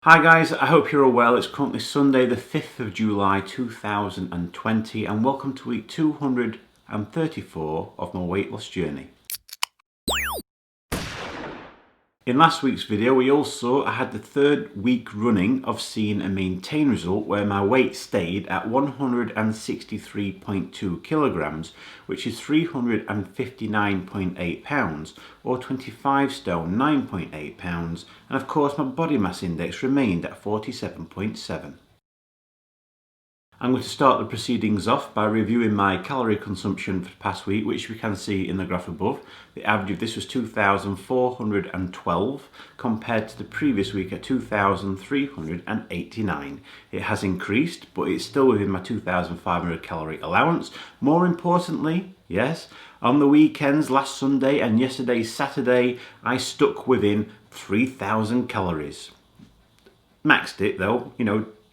Hi guys, I hope you're all well. It's currently Sunday the 5th of July 2020 and welcome to week 234 of my weight loss journey. In last week's video we also had the third week running of seeing a maintain result where my weight stayed at 163.2 kilograms, which is 359.8 pounds or 25 stone 9.8 pounds, and of course my body mass index remained at 47.7. I'm going to start the proceedings off by reviewing my calorie consumption for the past week, which we can see in the graph above. The average of this was 2,412 compared to the previous week at 2,389. It has increased, but it's still within my 2,500 calorie allowance. More importantly, yes, on the weekends, last Sunday and yesterday Saturday, I stuck within 3,000 calories. Maxed it though,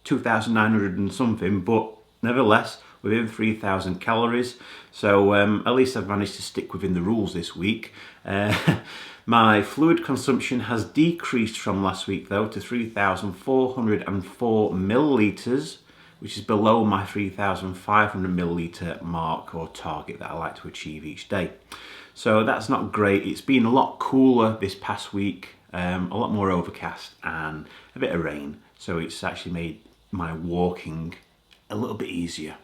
2,900 and something, but nevertheless within 3,000 calories. So at least I've managed to stick within the rules this week. My fluid consumption has decreased from last week though to 3,404 millilitres, which is below my 3,500 millilitre mark or target that I like to achieve each day. So that's not great. It's been a lot cooler this past week, a lot more overcast and a bit of rain. So it's actually made my walking a little bit easier.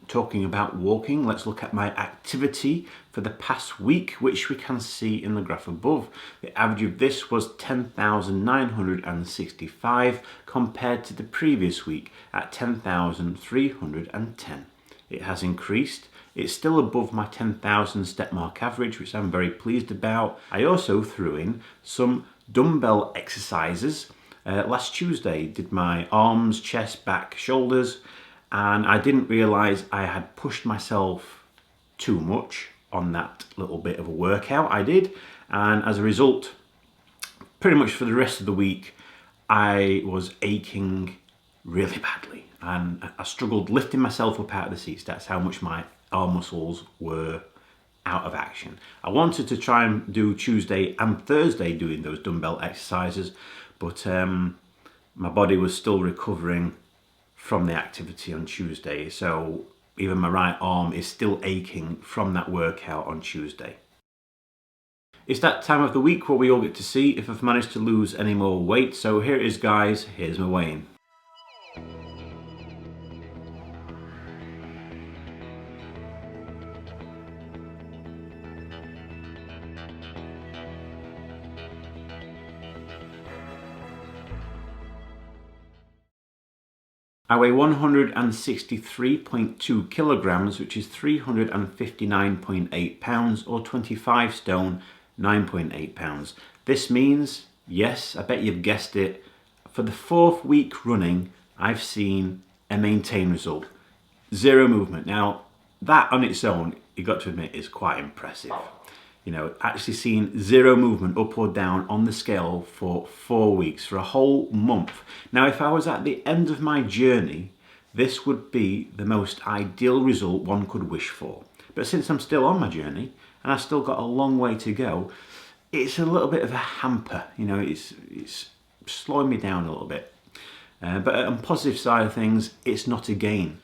Talking about walking, let's look at my activity for the past week, which we can see in the graph above. The average of this was 10,965 compared to the previous week at 10,310. It has increased. It's still above my 10,000 step mark average, which I'm very pleased about. I also threw in some dumbbell exercises. Last Tuesday did my arms, chest, back, shoulders, and I didn't realise I had pushed myself too much on that little bit of a workout I did, and as a result, pretty much for the rest of the week I was aching really badly and I struggled lifting myself up out of the seats. That's how much my arm muscles were out of action. I wanted to try and do Tuesday and Thursday doing those dumbbell exercises, but my body was still recovering from the activity on Tuesday, so even my right arm is still aching from that workout on Tuesday. It's that time of the week where we all get to see if I've managed to lose any more weight, so here it is guys, here's my weigh-in. I weigh 163.2 kilograms, which is 359.8 pounds or 25 stone 9.8 pounds. This means, yes, I bet you've guessed it, for the fourth week running I've seen a maintain result. Zero movement. Now that on its own, you've got to admit, is quite impressive. Actually seeing zero movement up or down on the scale for 4 weeks, for a whole month. Now, if I was at the end of my journey, this would be the most ideal result one could wish for. But since I'm still on my journey and I've still got a long way to go, it's a little bit of a hamper. It's slowing me down a little bit. But on the positive side of things, it's not a gain.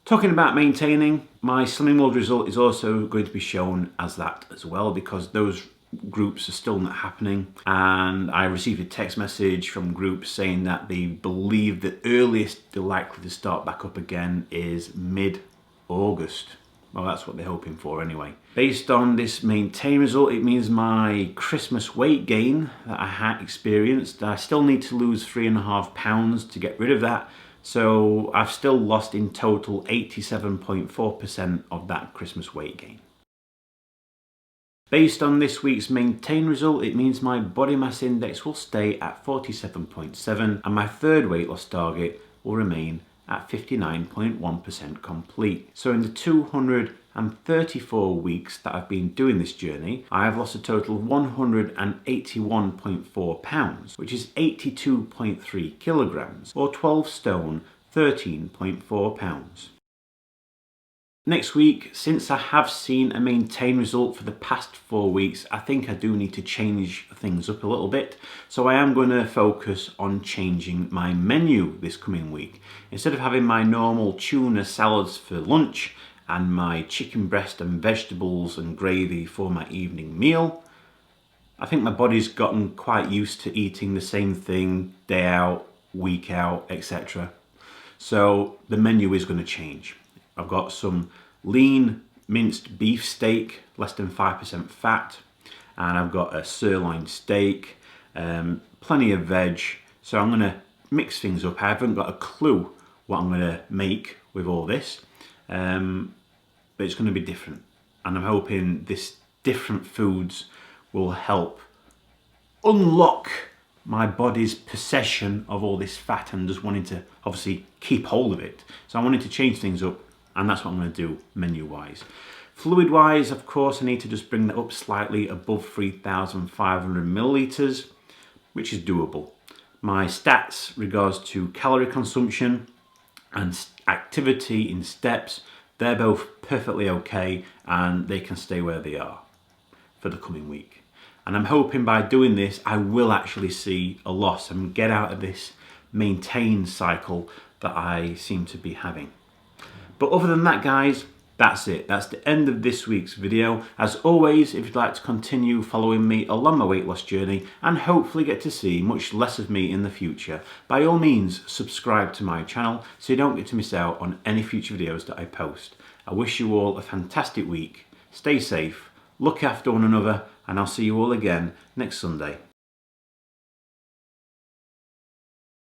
Talking about maintaining, my Slimming World result is also going to be shown as that as well, because those groups are still not happening, and I received a text message from groups saying that they believe the earliest they're likely to start back up again is mid-August. Well, that's what they're hoping for anyway. Based on this maintain result, it means my Christmas weight gain that I had experienced, I still need to lose 3.5 pounds to get rid of that. So I've still lost in total 87.4% of that Christmas weight gain. Based on this week's maintain result, it means my body mass index will stay at 47.7 and my third weight loss target will remain at 59.1% complete. So in the 234 weeks that I've been doing this journey, I have lost a total of 181.4 pounds, which is 82.3 kilograms, or 12 stone 13.4 pounds. Next week, since I have seen a maintained result for the past 4 weeks, I think I do need to change things up a little bit. So I am going to focus on changing my menu this coming week. Instead of having my normal tuna salads for lunch and my chicken breast and vegetables and gravy for my evening meal, I think my body's gotten quite used to eating the same thing day out, week out, etc. So the menu is going to change. I've got some lean minced beef steak, less than 5% fat, and I've got a sirloin steak, plenty of veg. So I'm going to mix things up. I haven't got a clue what I'm going to make with all this, but it's going to be different. And I'm hoping this different foods will help unlock my body's possession of all this fat and just wanting to obviously keep hold of it. So I wanted to change things up, and that's what I'm going to do menu wise. Fluid wise, of course, I need to just bring that up slightly above 3,500 milliliters, which is doable. My stats regards to calorie consumption and activity in steps, they're both perfectly okay, and they can stay where they are for the coming week. And I'm hoping by doing this, I will actually see a loss and get out of this maintained cycle that I seem to be having. But other than that, guys, that's it. That's the end of this week's video. As always, if you'd like to continue following me along my weight loss journey and hopefully get to see much less of me in the future, by all means, subscribe to my channel so you don't get to miss out on any future videos that I post. I wish you all a fantastic week. Stay safe, look after one another, and I'll see you all again next Sunday.